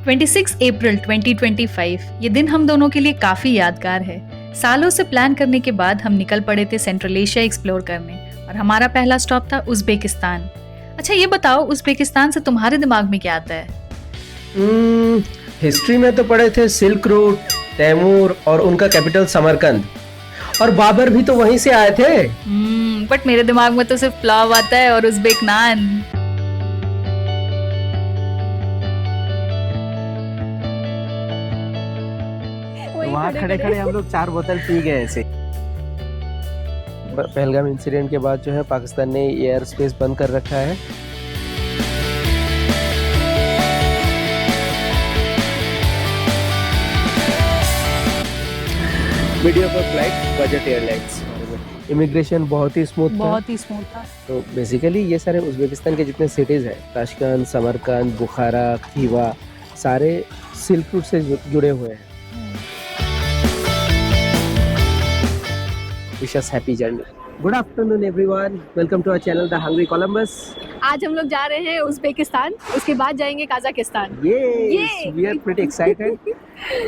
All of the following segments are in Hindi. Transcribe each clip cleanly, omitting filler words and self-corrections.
26 अप्रैल 2025 ये दिन हम दोनों के लिए काफी यादगार है। सालों से प्लान करने के बाद हम निकल पड़े थे सेंट्रल एशिया एक्सप्लोर करने और हमारा पहला स्टॉप था उज़्बेकिस्तान। अच्छा ये बताओ उज़्बेकिस्तान से तुम्हारे दिमाग में क्या आता है? हिस्ट्री में तो पढ़े थे सिल्क रूट, तैमूर और उनका कैपिटल समरकंद, और बाबर भी तो वहीं से आए थे। बट मेरे दिमाग में तो सिर्फ पुलाव आता है और उज़्बेक नान। वहाँ खड़े खड़े हम लोग 4 बोतल पी गए ऐसे। पहलगाम इंसिडेंट के बाद जो है पाकिस्तान ने एयर स्पेस बंद कर रखा है। मीडिया पर फ्लाइट बजट एयरलाइंस, इमिग्रेशन बहुत ही स्मूथ था। तो बेसिकली ये सारे उज़्बेकिस्तान के जितने सिटीज़ हैं, ताशकंद, समरकंद, बुखारा, खीवा, सारे सिल्क रूट से जुड़े हुए हैं। Wish us happy journey. Good afternoon everyone. Welcome to our channel The Hungry Columbus. आज हम लोग जा रहे हैं उज़्बेकिस्तान, उसके बाद जाएंगे Kazakhstan. Yes, we are pretty excited.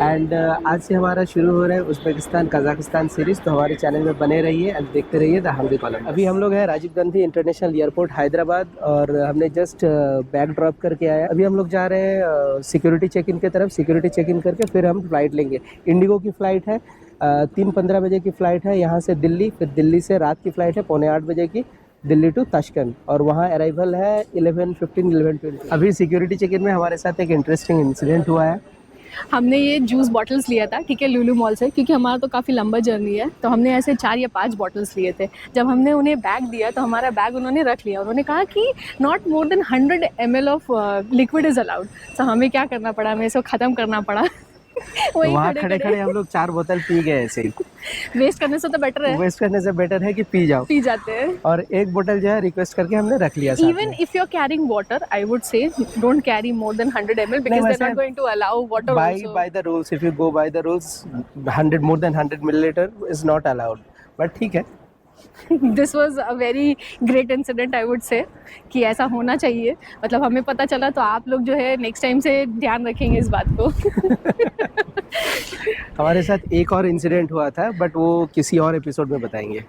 And आज से हमारा शुरू हो रहा है उज़्बेकिस्तान कजाकिस्तान सीरीज। तो हमारे चैनल में बने रहिए और देखते रहिए द हंग्री कॉलम्बस। अभी हम लोग हैं राजीव गांधी इंटरनेशनल एयरपोर्ट हैदराबाद और हमने जस्ट बैग ड्रॉप करके आया। अभी हम लोग जा रहे हैं सिक्योरिटी चेक इन की तरफ। सिक्योरिटी चेक इन करके फिर हम फ्लाइट लेंगे। इंडिगो की फ़्लाइट है, 3:15 बजे की फ़्लाइट है यहाँ से दिल्ली। फिर दिल्ली से रात की फ़्लाइट है 7:45 बजे की, दिल्ली टू ताशकंद, और वहाँ अराइवल है 11:15 11:20। अभी सिक्योरिटी चेक इन में हमारे साथ एक इंटरेस्टिंग इंसिडेंट हुआ है। हमने ये जूस बॉटल्स लिया था, ठीक है, लुलु मॉल से, क्योंकि हमारा तो काफ़ी लंबा जर्नी है, तो हमने ऐसे 4 या 5 बॉटल्स लिए थे। जब हमने उन्हें बैग दिया तो हमारा बैग उन्होंने रख लिया। उन्होंने कहा कि not more than 100 ml of liquid is allowed. तो हमें क्या करना पड़ा, हमें इसको ख़त्म करना पड़ा। वहाँ खड़े खड़े हम लोग 4 बोतल पी गए ऐसे ही। वेस्ट करने से तो बेटर है, वेस्ट करने से बेटर है कि पी जाते हैं। और एक बोतल जो है रिक्वेस्ट करके हमने रख लिया। Even if you're carrying water, I would say don't carry more than 100 ml because they're not going to allow water also. By the rules, if you go by the rules, 100 more than 100 milliliter is not allowed. But ठीक है। This was a very great incident, I would say, कि ऐसा होना चाहिए। मतलब हमें पता चला तो आप लोग जो है नेक्स्ट टाइम से ध्यान रखेंगे इस बात को। हमारे साथ एक और इंसिडेंट हुआ था, बट वो किसी और एपिसोड में बताएंगे।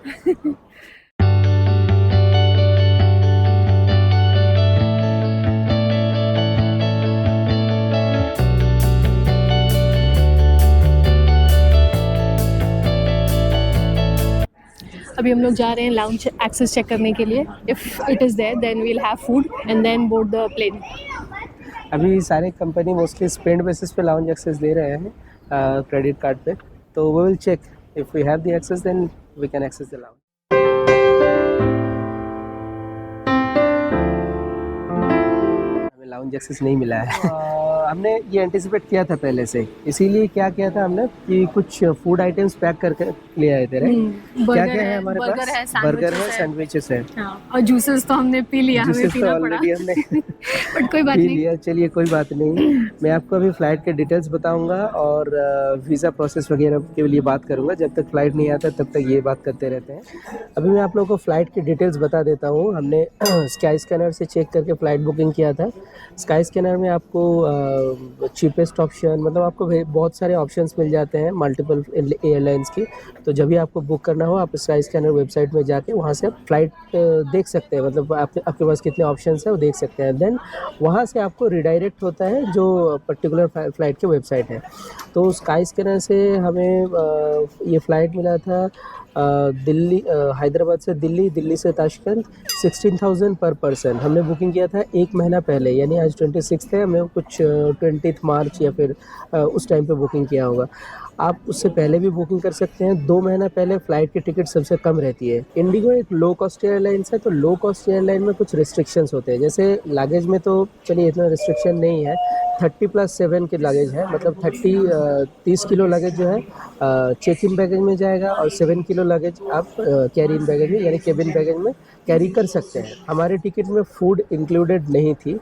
अभी हम लोग जा रहे हैं लाउंज एक्सेस चेक करने के लिए। If it is there then we will have food and then board the plane. अभी सारे कंपनी मोस्टली स्पेंड बेसिस पे लाउंज एक्सेस दे रहे हैं क्रेडिट कार्ड पे, तो we will check if we have the access then we can access the lounge. हमें लाउंज एक्सेस नहीं मिला है। हमने ये एंटिसिपेट किया था पहले से, इसीलिए क्या किया था हमने कि कुछ फूड आइटम्स पैक करके ले आए थे। क्या क्या है हमारे पास? बर्गर है, सैंडविचेस है, और जूसेस तो हमने पी लिया, हमें पीना पड़ा। हमने बट कोई बात नहीं, चलिए कोई बात नहीं। मैं आपको अभी फ़्लाइट के डिटेल्स बताऊंगा और वीज़ा प्रोसेस वगैरह के लिए बात करूंगा। जब तक फ़्लाइट नहीं आता तब तक ये बात करते रहते हैं। अभी मैं आप लोगों को फ़्लाइट की डिटेल्स बता देता हूँ। हमने स्काई स्कैनर से चेक करके फ़्लाइट बुकिंग किया था। स्काई स्कैनर में आपको चीपेस्ट ऑप्शन, मतलब आपको बहुत सारे ऑप्शंस मिल जाते हैं मल्टीपल एयरलाइंस की। तो जब भी आपको बुक करना हो आप स्काई स्कैनर वेबसाइट में जाके वहाँ से आप फ़्लाइट देख सकते हैं, मतलब आपके पास कितने ऑप्शंस हैं वो देख सकते हैं। देन वहाँ से आपको रिडायरेक्ट होता है जो पर्टिकुलर फ़्लाइट की वेबसाइट है। तो स्काई स्कैनर से हमें ये फ़्लाइट मिला था दिल्ली, हैदराबाद से दिल्ली, दिल्ली से ताशकंद, 16,000 पर पर्सन। हमने बुकिंग किया था 1 महीना पहले, यानी आज 26 है, हमें कुछ 20 मार्च या फिर उस टाइम पे बुकिंग किया होगा। आप उससे पहले भी बुकिंग कर सकते हैं। 2 महीना पहले फ़्लाइट की टिकट सबसे कम रहती है। इंडिगो एक लो कॉस्ट एयरलाइंस है, तो लो कॉस्ट एयरलाइन में कुछ रिस्ट्रिक्शंस होते हैं। जैसे लगेज में तो चलिए इतना रिस्ट्रिक्शन नहीं है, 30+7 के लगेज है, मतलब 30 किलो लगेज जो है चेक इन बैगेज में जाएगा और 7 किलो लगेज आप कैरी इन बैगेज में यानी केबिन बैगेज में कैरी कर सकते हैं। हमारे टिकट में फ़ूड इंक्लूडेड नहीं थी।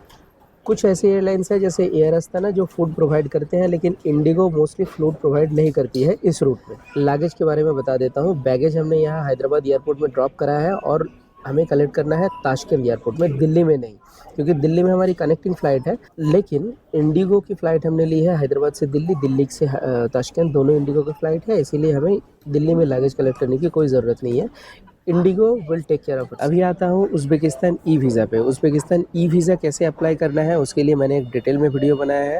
कुछ ऐसी एयरलाइंस है जैसे एयर अस्ताना जो फूड प्रोवाइड करते हैं, लेकिन इंडिगो मोस्टली फूड प्रोवाइड नहीं करती है इस रूट में। लगेज के बारे में बता देता हूँ। बैगेज हमने यहाँ हैदराबाद एयरपोर्ट में ड्रॉप करा है और हमें कलेक्ट करना है ताशकंद एयरपोर्ट में, दिल्ली में नहीं, क्योंकि दिल्ली में हमारी कनेक्टिंग फ़्लाइट है। लेकिन इंडिगो की फ़्लाइट हमने ली है हैदराबाद से दिल्ली, दिल्ली से ताशकंद, दोनों इंडिगो की फ़्लाइट है, इसीलिए हमें दिल्ली में लगेज कलेक्ट करने की कोई ज़रूरत नहीं है। IndiGo will take care of it. अभी आता हूँ उज़्बेकिस्तान ई वीज़ा पे। उज़्बेकिस्तान ई वीज़ा कैसे अप्लाई करना है उसके लिए मैंने एक डिटेल में वीडियो बनाया है।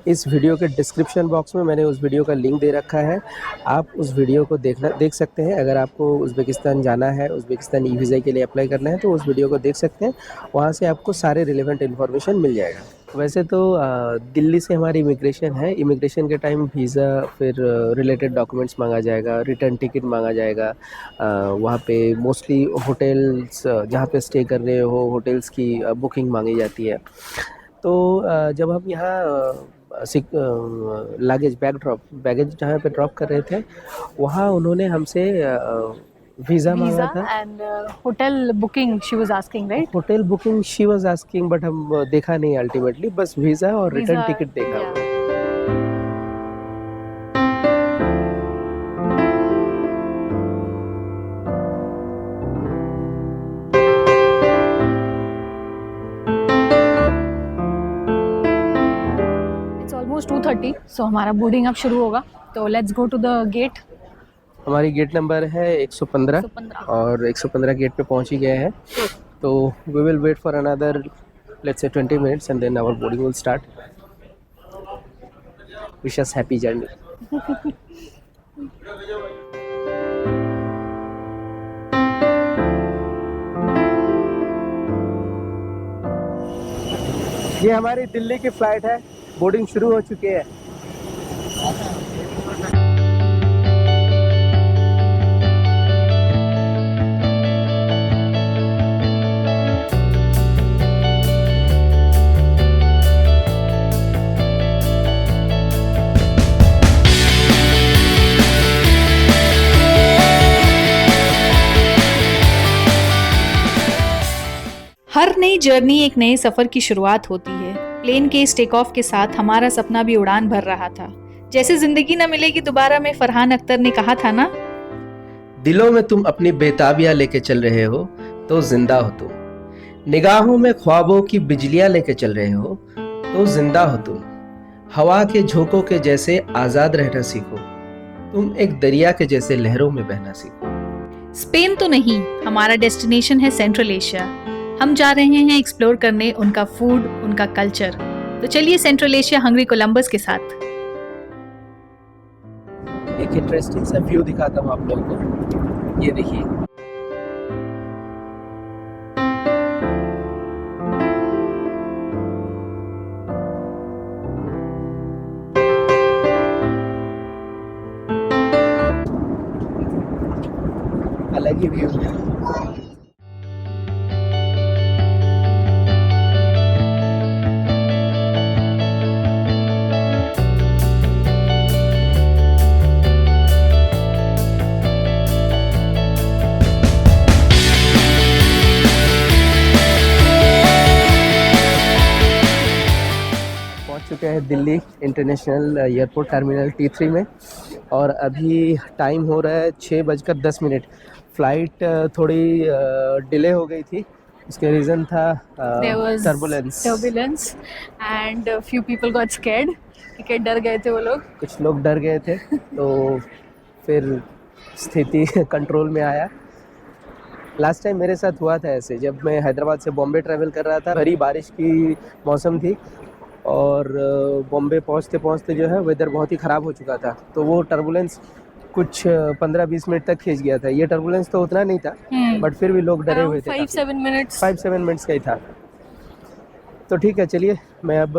इस वीडियो के डिस्क्रिप्शन बॉक्स में मैंने उस वीडियो का लिंक दे रखा है, आप उस वीडियो को देख सकते हैं। अगर आपको उज़्बेकिस्तान जाना है, उज़्बेकिस्तान ई वीज़ा के लिए अप्लाई करना है तो उस वीडियो को देख सकते हैं, वहाँ से आपको सारे रिलेवेंट इन्फॉर्मेशन मिल जाएगा। वैसे तो दिल्ली से हमारी इमिग्रेशन है, इमिग्रेशन के टाइम वीज़ा, फिर रिलेटेड डॉक्यूमेंट्स मांगा जाएगा, रिटर्न टिकट मांगा जाएगा। वहाँ पे मोस्टली होटल्स जहाँ पे स्टे कर रहे हो, होटल्स की बुकिंग मांगी जाती है। तो जब हम यहाँ बैगेज जहाँ पे ड्रॉप कर रहे थे, वहाँ उन्होंने हमसे वीज़ा मांगा था। And hotel booking she was asking, right? Hotel booking she was asking, but हम देखा नहीं अल्टीमेटली, बस वीज़ा और रिटर्न टिकट देखा। इट्स ऑलमोस्ट 2:30, सो हमारा बोर्डिंग अब शुरू होगा, तो let's go to the gate. हमारी गेट नंबर है 115 और 115 गेट पे पहुंच ही गए हैं। तो we will wait for another let's say 20 minutes and then our boarding will start. Wish us happy journey. ये हमारी दिल्ली की फ्लाइट है, बोर्डिंग शुरू हो चुकी है। हर नई जर्नी एक नए सफर की शुरुआत होती है। प्लेन के इस टेक ऑफ के साथ हमारा सपना भी उड़ान भर रहा था। जैसे जिंदगी न मिलेगी दोबारा में फरहान अख्तर ने कहा था ना, दिलों में तुम अपनी बेताबियां लेके चल रहे हो तो जिंदा हो तुम, निगाहों में ख्वाबों की बिजलियां लेके चल रहे हो तो जिंदा हो तुम, हवा के झोंकों के जैसे आजाद रहना सीखो, तुम एक दरिया के जैसे लहरों में बहना सीखो। स्पेन तो नहीं, हमारा डेस्टिनेशन है सेंट्रल एशिया। हम जा रहे हैं एक्सप्लोर करने उनका फूड, उनका कल्चर। तो चलिए सेंट्रल एशिया हंगरी कोलंबस के साथ। एक इंटरेस्टिंग सा व्यू दिखाता हूँ आप लोगों को, ये देखिए। अलग ही व्यू है। चुके हैं Delhi international airport terminal T3 में, और अभी टाइम हो रहा है 6:10। फ़्लाइट थोड़ी डिले हो गई थी, उसके रीज़न था turbulence and few people got scared, क्योंकि डर गए थे वो लोग, कुछ लोग डर गए थे। तो फिर स्थिति कंट्रोल में आया। लास्ट टाइम मेरे साथ हुआ था ऐसे, जब मैं हैदराबाद से बॉम्बे ट्रैवल कर रहा था, भरी बारिश की मौसम थी और बॉम्बे पहुंचते पहुंचते जो है वेदर बहुत ही ख़राब हो चुका था, तो वो टर्बुलेंस कुछ 15-20 मिनट तक खींच गया था। ये टर्बुलेंस तो उतना नहीं था, बट फिर भी लोग डरे हुए थे। 5-7 मिनट्स का ही था। तो ठीक है, चलिए मैं अब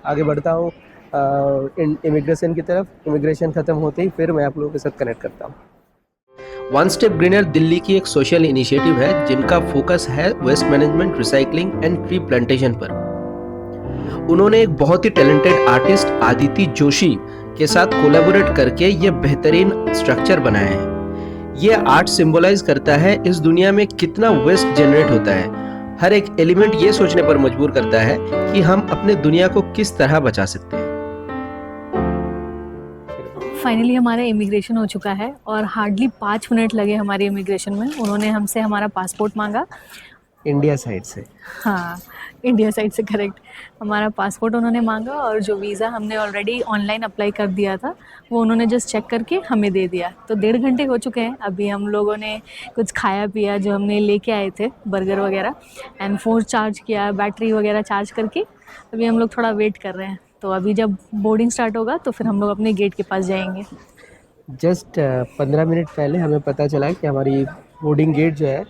आगे बढ़ता हूँ इमिग्रेशन की तरफ। इमिग्रेशन ख़त्म होते ही फिर मैं आप लोगों के साथ कनेक्ट करता हूँ। वन स्टेप ग्रीनर दिल्ली की एक सोशल इनिशिएटिव है जिनका फोकस है waste management, recycling and tree plantation पर। उन्होंने एक बहुत ही टैलेंटेड आर्टिस्ट आदिति जोशी के साथ कोलैबोरेट करके ये बेहतरीन स्ट्रक्चर बनाया है। ये आर्ट सिंबलाइज करता है इस दुनिया में कितना वेस्ट जनरेट होता है। हर एक एलिमेंट ये सोचने पर मजबूर करता है कि हम अपने दुनिया को किस तरह बचा सकते हैं। फाइनली हमारा इमिग्रेशन हो चुका है और हार्डली 5 मिनट लगे हमारे इमिग्रेशन में। उन्होंने हमसे हमारा पासपोर्ट मांगा। इंडिया साइड से। हाँ, इंडिया साइड से करेक्ट। हमारा पासपोर्ट उन्होंने मांगा और जो वीज़ा हमने ऑलरेडी ऑनलाइन अप्लाई कर दिया था वो उन्होंने जस्ट चेक करके हमें दे दिया। तो 1.5 घंटे हो चुके हैं। अभी हम लोगों ने कुछ खाया पिया जो हमने लेके आए थे, बर्गर वगैरह, एंड फ़ोन चार्ज किया, बैटरी वगैरह चार्ज करके अभी हम लोग थोड़ा वेट कर रहे हैं। तो अभी जब बोर्डिंग स्टार्ट होगा तो फिर हम लोग अपने गेट के पास जाएंगे। जस्ट 15 मिनट पहले हमें पता चला कि हमारी बोर्डिंग गेट जो है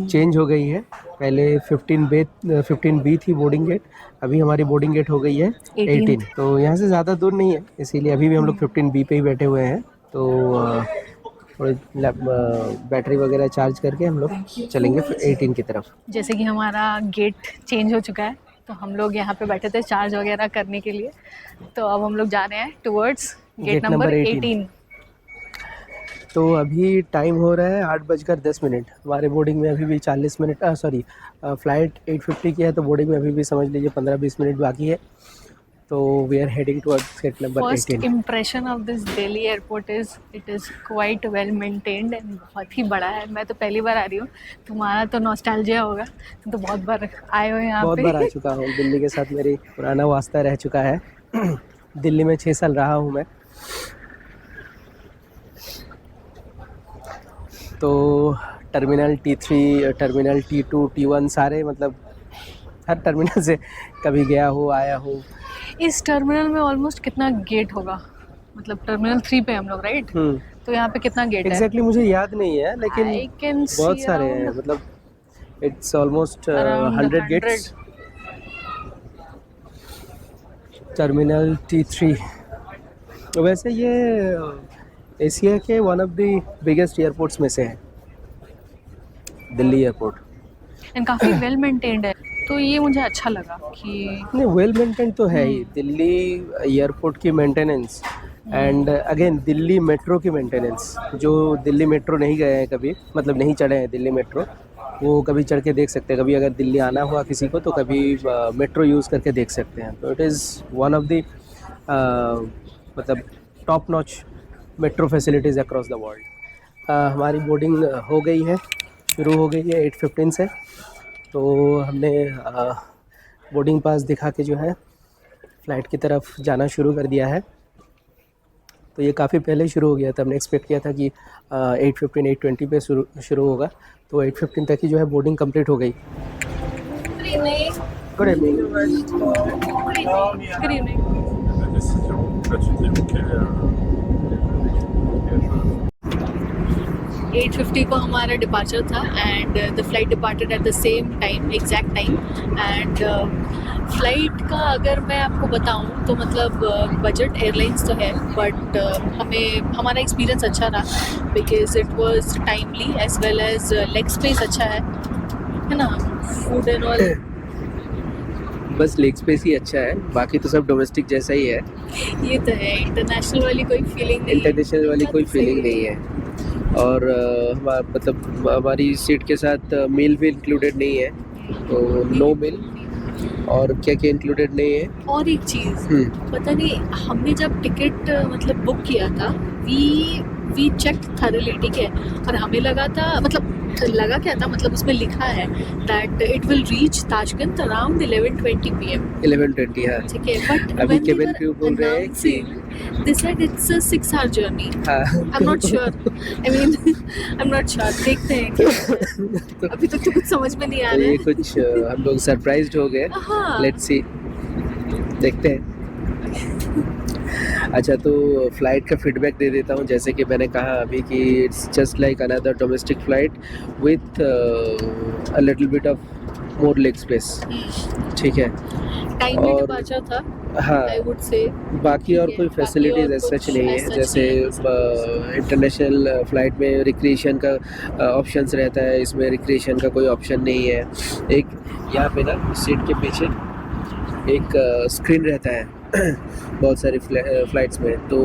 चेंज हो गई है। पहले 15B थी बोर्डिंग गेट, अभी हमारी बोर्डिंग गेट हो गई है 18। तो यहाँ से ज़्यादा दूर नहीं है, इसीलिए अभी भी हम लोग 15B पे ही बैठे हुए हैं। तो थोड़ी बैटरी वगैरह चार्ज करके हम लोग चलेंगे 18 की तरफ। जैसे कि हमारा गेट चेंज हो चुका है तो हम लोग यहाँ पे बैठे थे चार्ज वगैरह करने के लिए। तो अब हम लोग जा रहे हैं टुवर्ड्स गेट नंबर 18। तो अभी टाइम हो रहा है 8:10। हमारे बोर्डिंग में अभी भी 40 मिनट फ़्लाइट 8:50 की है, तो बोर्डिंग में अभी भी समझ लीजिए 15-20 मिनट बाकी है। तो we are heading towards gate number 18। First impression of this Delhi airport is it is quite well maintained and बहुत ही बड़ा है। मैं तो पहली बार आ रही हूँ, तुम्हारा तो नॉस्टैल्जिया होगा, तुम तो बहुत बार आए हो यहाँ पे। बहुत बार आ चुका हूँ, दिल्ली के साथ मेरी पुराना वास्ता रह चुका है। दिल्ली में 6 साल रहा हूँ मैं। तो terminal T3, terminal T2, T1 सारे, मतलब हर टर्मिनल से कभी गया हूँ, आया हूँ। इस टर्मिनल में ऑलमोस्ट कितना गेट होगा? मतलब टर्मिनल 3 पे हम लोग, राइट? तो यहाँ पे कितना गेट है? एग्जैक्टली मुझे याद नहीं है, लेकिन बहुत सारे हैं। मतलब it's almost 100 gets. Terminal T3 वैसे ये एशिया के one of the biggest airports में से है, दिल्ली एयरपोर्ट। एंड काफ़ी वेल मेंटेन्ड है, तो ये मुझे अच्छा लगा कि नहीं, वेल मेंटेन तो है ही दिल्ली एयरपोर्ट की maintenance. And again Delhi metro की मेंटेनेंस। जो दिल्ली मेट्रो नहीं गए हैं कभी, मतलब नहीं चढ़े हैं दिल्ली मेट्रो, वो कभी चढ़ के देख सकते हैं। कभी अगर दिल्ली आना हुआ किसी को तो कभी मेट्रो यूज़ करके देख सकते हैं। तो it is one of the मतलब top notch metro facilities across the world. हमारी बोर्डिंग हो गई है, शुरू हो गई है 8:15 से। तो हमने बोर्डिंग पास दिखा के जो है फ़्लाइट की तरफ जाना शुरू कर दिया है। तो ये काफ़ी पहले शुरू हो गया था। हमने एक्सपेक्ट किया था कि 8:15 8:20 पे शुरू होगा, तो 8:15 तक ही जो है बोर्डिंग कंप्लीट हो गई। Good evening. 8:50 को हमारा डिपार्चर था and the flight departed at the same time, exact time. And flight का अगर मैं आपको बताऊं तो मतलब बजट एयरलाइंस तो है, बट हमें हमारा एक्सपीरियंस अच्छा रहा because it was timely as well as leg space अच्छा है ना, फूड एंड ऑल। बस लेग स्पेस ही अच्छा है, बाकी तो सब डोमेस्टिक जैसा ही है। ये तो है, इंटरनेशनल वाली कोई फीलिंग नहीं, इंटरनेशनल वाली कोई फीलिंग नहीं है। और मतलब हमारी सीट के साथ मील भी इंक्लूडेड नहीं है, तो नो मील। और क्या क्या इंक्लूडेड नहीं है? और एक चीज़ पता नहीं, हमने जब टिकट मतलब बुक किया था, वी चेक थॉरली, ठीक है, और हमें लगा था, मतलब लगा क्या था, मतलब उसमें लिखा है that it will reach Tashkent around 11:20 PM। 11:20, हाँ ठीक है, बट अभी केबिन क्रू बोल रहे हैं कि they said it's a 6-hour journey. I'm not sure. I mean, I'm not sure. देखते हैं क्या। अभी तक तो कुछ समझ में नहीं आ रहा है। ये कुछ हम लोग सरप्राइज्ड हो गए। लेट्स सी, देखते हैं। अच्छा, तो फ़्लाइट का फीडबैक दे देता हूँ। जैसे कि मैंने कहा अभी कि it's just like another domestic flight with a little bit of more leg space, ठीक है। टाइम भी डिपार्चर था, हाँ, I would say। बाकी और कोई फैसिलिटीज़ ऐसा सच नहीं है। जैसे इंटरनेशनल फ़्लाइट में रिक्रिएशन का ऑप्शंस रहता है, इसमें रिक्रिएशन का कोई ऑप्शन नहीं है। एक यहाँ पे ना सीट के पीछे एक स्क्रीन रहता है बहुत सारी फ़्लाइट्स में, तो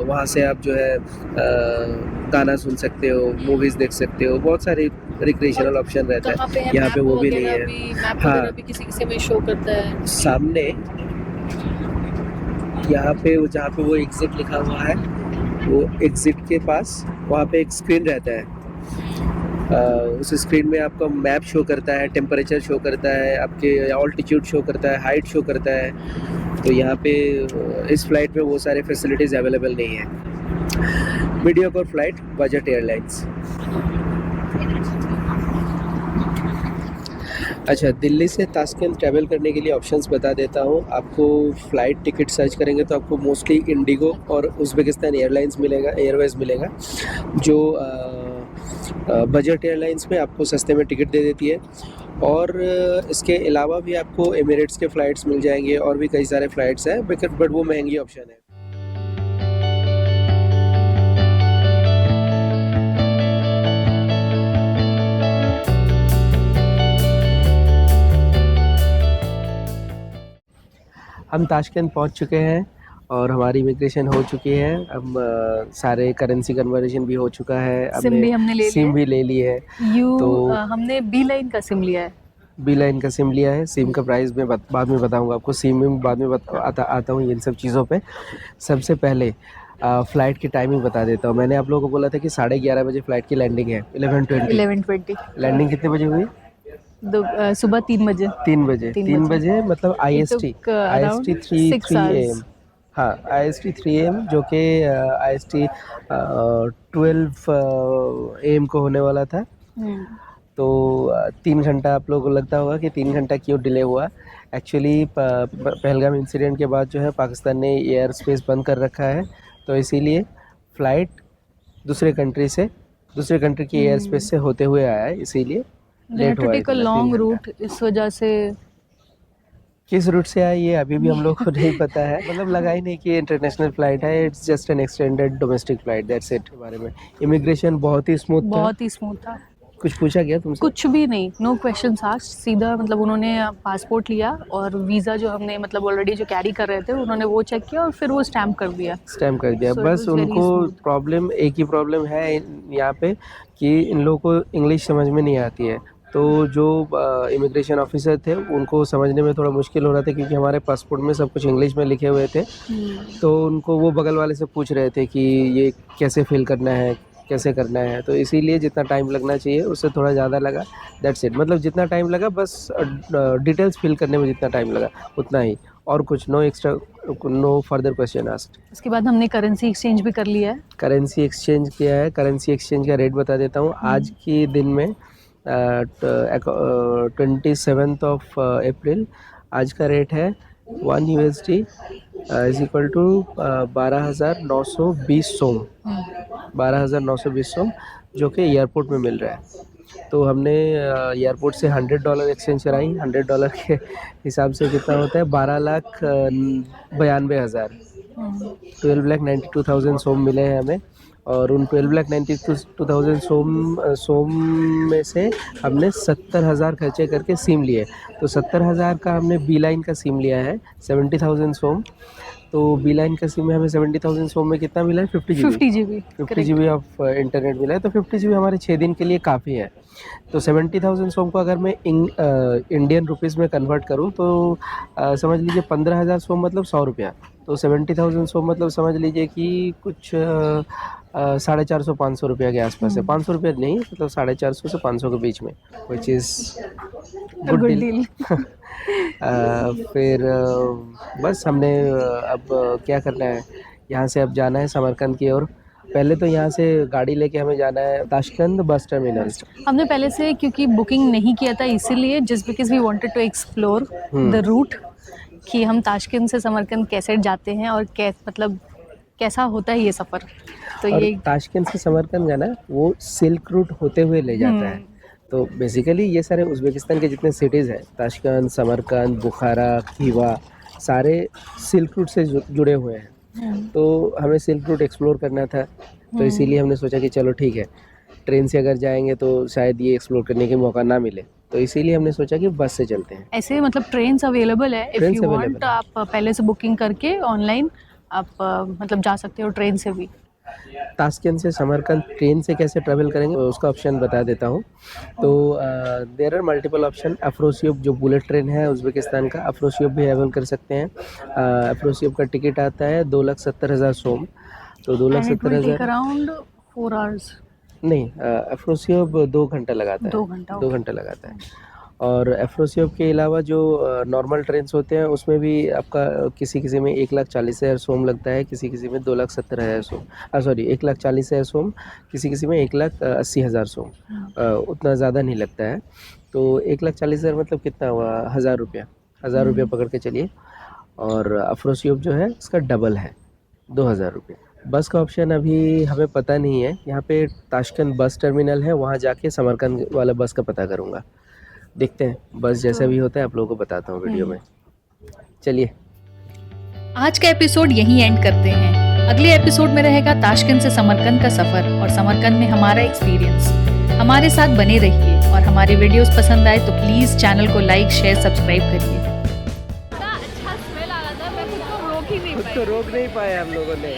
वहाँ से आप जो है गाना सुन सकते हो, मूवीज़ देख सकते हो, बहुत सारी रिक्रिएशनल ऑप्शन रहता है। यहाँ पे वो भी नहीं है। हाँ, भी किसी में शो करता है सामने यहाँ पे जहाँ पे वो एग्जिट लिखा हुआ है वो एग्ज़िट के पास वहाँ पे एक स्क्रीन रहता है। उस स्क्रीन में आपका मैप शो करता है, टेम्परेचर शो करता है, आपके ऑल्टीट्यूड शो करता है, हाइट शो करता है। तो यहाँ पे इस फ्लाइट में वो सारे फैसिलिटीज़ अवेलेबल नहीं है। Mediocre flight, budget airlines. अच्छा, दिल्ली से ताशकंद ट्रैवल करने के लिए ऑप्शंस बता देता हूँ। आपको फ़्लाइट टिकट सर्च करेंगे तो आपको मोस्टली इंडिगो और उज़्बेकिस्तान एयरलाइंस मिलेगा, एयरवेज़ मिलेगा, जो बजट एयरलाइंस में आपको सस्ते में टिकट दे देती है। और इसके अलावा भी आपको एमिरेट्स के फ़्लाइट्स मिल जाएंगे और भी कई सारे फ़्लाइट्स हैं, बट वो महंगी ऑप्शन है। हम ताशकंद पहुंच चुके हैं और हमारी इमिग्रेशन हो चुकी है। अब सारे करेंसी कन्वर्जन भी हो चुका है। सिम भी हमने ले लिया सिम है। भी ले ली है। हमने बी लाइन का सिम लिया है। बी लाइन का सिम लिया है। सिम का प्राइस मैं बाद में बताऊंगा आपको। सिम में बाद में आता हूँ इन सब चीज़ों पे। सबसे पहले फ़्लाइट की टाइमिंग बता देता हूँ। मैंने आप लोगों को बोला था कि 11:30 बजे फ़्लाइट की लैंडिंग है। 11:20 लैंडिंग कितने बजे हुई? सुबह 3 बजे। 3 बजे मतलब IST 3 AM। हाँ, IST 3 AM, जो कि IST 12 AM को होने वाला था। तो 3 घंटा आप लोगों को लगता होगा कि 3 घंटा क्यों डिले हुआ। एक्चुअली पहलगाम इंसिडेंट के बाद जो है पाकिस्तान ने एयर स्पेस बंद कर रखा है, तो इसीलिए फ़्लाइट दूसरे कंट्री की एयर स्पेस से होते हुए आया है, इसीलिए लेट हुआ है। लॉन्ग रूट, इस वजह से। किस रूट से आई ये अभी भी हम लोग को नहीं पता है। मतलब लगा ही नहीं कि इंटरनेशनल फ़्लाइट है, it's just an extended domestic flight, that's it. के बारे में इमिग्रेशन बहुत ही स्मूथ था। कुछ पूछा गया तुमसे? कुछ भी नहीं, नो क्वेश्चंस आस्क्ड। सीधा मतलब उन्होंने पासपोर्ट लिया और वीज़ा जो हमने मतलब ऑलरेडी जो कैरी कर रहे थे उन्होंने वो चेक किया और फिर वो स्टैम्प कर दिया। So it बस was very उनको smooth. प्रॉब्लम, एक ही प्रॉब्लम है यहाँ पे कि इन लोगों को इंग्लिश समझ में नहीं आती है। तो जो इमिग्रेशन ऑफिसर थे उनको समझने में थोड़ा मुश्किल हो रहा था, क्योंकि हमारे पासपोर्ट में सब कुछ इंग्लिश में लिखे हुए थे। तो उनको वो बगल वाले से पूछ रहे थे कि ये कैसे फिल करना है, कैसे करना है। तो इसीलिए जितना टाइम लगना चाहिए उससे थोड़ा ज़्यादा लगा, दैट्स इट। मतलब जितना टाइम लगा बस डिटेल्स फिल करने में जितना टाइम लगा उतना ही, और कुछ no extra, no further question asked. उसके बाद हमने करेंसी एक्सचेंज भी कर लिया है। करेंसी एक्सचेंज किया है। करेंसी एक्सचेंज का रेट बता देता हूँ। आज के दिन में 27 अप्रैल आज का रेट है 1 USD इज इक्वल टू 12,920 सोम। 12,920 सोम, जो कि एयरपोर्ट में मिल रहा है। तो हमने एयरपोर्ट से $100 एक्सचेंज कराई। $100 के हिसाब से कितना होता है? 12,92,000। 12,92,000 सोम मिले हैं हमें। और उन 12,92,000 सोम में से हमने 70,000 खर्चे करके सिम लिए। तो 70,000 का हमने बी लाइन का सिम लिया है, 70,000 सोम। तो बी लाइन का सिम में हमें 70,000 सोम में कितना मिला है? 50 GB ऑफ इंटरनेट मिला है। तो 50 GB हमारे 6 दिन के लिए काफ़ी है। तो 70,000 सोम को अगर मैं इंडियन रुपीज़ में कन्वर्ट करूँ तो समझ लीजिए 15,000 सोम मतलब 100 रुपया। तो 70,000 सोम मतलब समझ लीजिए कि कुछ 450-500 रुपया के आसपास है। 500 रुपया नहीं, मतलब 450 से 500 के बीच में, विच इज़ गुड डील। फिर बस हमने अब क्या करना है, यहाँ से अब जाना है समरकंद की ओर। पहले तो यहाँ से गाड़ी लेके हमें जाना है ताशकंद बस टर्मिनल। हमने पहले से क्योंकि बुकिंग नहीं किया था, इसीलिए just because we wanted to explore the route, कि हम ताशकंद से समरकंद कैसे जाते हैं और मतलब कैसा होता है ये सफ़र। तो और ये ताशकंद से समरकंद जाना वो सिल्क रूट होते हुए ले जाता है। तो बेसिकली ये सारे उज़्बेकिस्तान के जितने सिटीज़ हैं, ताशकंद, समरकंद, बुखारा, खीवा, सारे सिल्क रूट से जुड़े हुए हैं। तो हमें सिल्क रूट एक्सप्लोर करना था, तो इसीलिए हमने सोचा कि चलो ठीक है, ट्रेन से अगर जाएंगे तो शायद ये एक्सप्लोर करने के मौका ना मिले। तो इसीलिए हमने सोचा कि बस से चलते हैं। ऐसे मतलब ट्रेन अवेलेबल है, if Trains you available want है। आप पहले से बुकिंग करके ऑनलाइन आप मतलब जा सकते हो ट्रेन से भी। ताशकंद से समरकंद ट्रेन से कैसे ट्रैवल करेंगे उसका ऑप्शन बता देता हूँ। तो देयर आर मल्टीपल ऑप्शन। अफरोसियोब जो बुलेट ट्रेन है उज़्बेकिस्तान का, अफरोसियोब भी अवेल कर सकते हैं। अफरोसियोब का टिकट आता है 2,70,000 सोम। तो 2,70,000 अराउंड 4 आवर्स। नहीं, अफ्रोसियोब 2 घंटा लगाता है, 2 घंटा, 2 घंटा लगाता है। और अफ्रोसियोब के अलावा जो नॉर्मल ट्रेन्स होते हैं उसमें भी आपका किसी में 1,40,000 सोम लगता है, किसी में 2,70,000 सोम, सॉरी 1,40,000 सोम, किसी में 1,80,000 सोम, उतना ज़्यादा नहीं लगता है। तो 1,40,000 मतलब कितना हुआ, 1,000 रुपया, 1,000 रुपया पकड़ के चलिए। और अफ्रोसियोब जो है इसका डबल है, 2,000 रुपये। बस का ऑप्शन अभी हमें पता नहीं है, यहाँ पे ताशकंद बस टर्मिनल है, वहाँ जाके समरकंद वाला बस का पता करूँगा। देखते हैं, बस जैसा भी होता है आप लोगों को बताता हूँ वीडियो में। चलिए, आज का एपिसोड यहीं एंड करते हैं। अगले एपिसोड में रहेगा ताशकंद से समरकंद का सफर और समरकंद में हमारा एक्सपीरियंस। हमारे साथ बने रहिए और हमारे वीडियोस पसंद आए तो प्लीज चैनल को लाइक, शेयर, सब्सक्राइब करिए। इतना अच्छा स्मेल आ रहा था, मैं खुद को रोक ही नहीं खुद पाई। तो रोक नहीं पाए हम लोगों ने।